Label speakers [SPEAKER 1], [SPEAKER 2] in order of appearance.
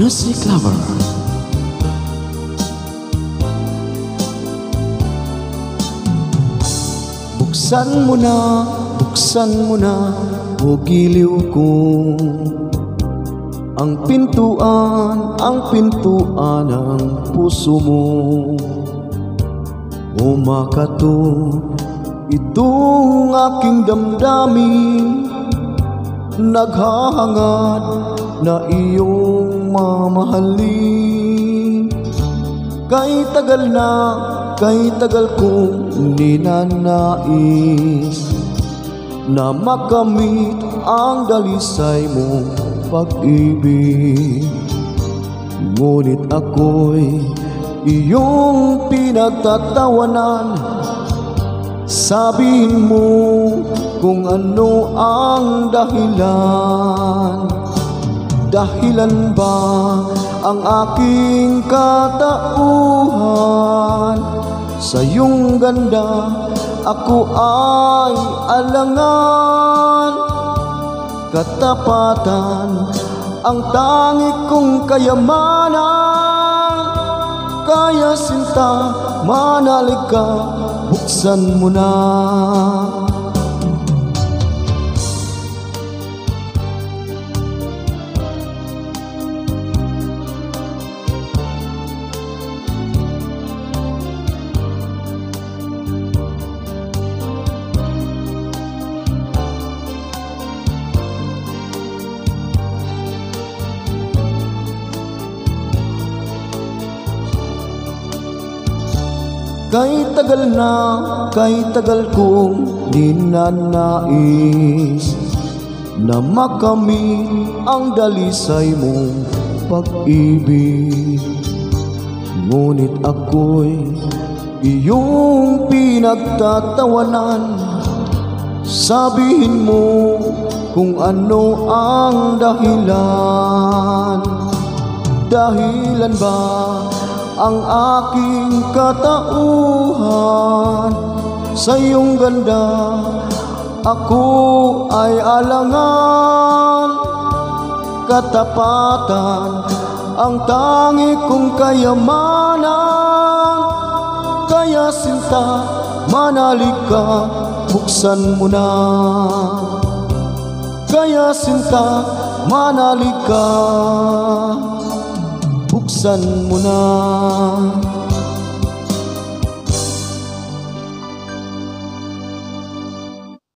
[SPEAKER 1] Music Lover.
[SPEAKER 2] Buksan mo na, o giliw ko ang pintuan ng puso mo. Umakato itong aking damdamin, naghahangad na iyong mamahalin. Kay tagal kong ninanais na makamit ang dalisay mong pag-ibig. Ngunit ako'y iyong pinagtatawanan. Sabihin mo kung ano ang dahilan. Dahilan ba ang aking katauhan? Sa iyong ganda ako ay alangan. Katapatan ang tangi kong kayamanan. Kaya sinta, manalig ka, buksan mo na. Kay tagal kong ninanais na makamit ang dalisay mong pag-ibig. Ngunit ako'y iyong pinagtatawanan. Sabihin mo kung ano ang dahilan. Dahilan ba ang aking katauhan? Sa iyong ganda ako ay alangan. Katapatan ang tangi kong kayamanan. Kaya sinta, manalig ka, buksan mo na. Kaya sinta, manalig ka, buksan mo na.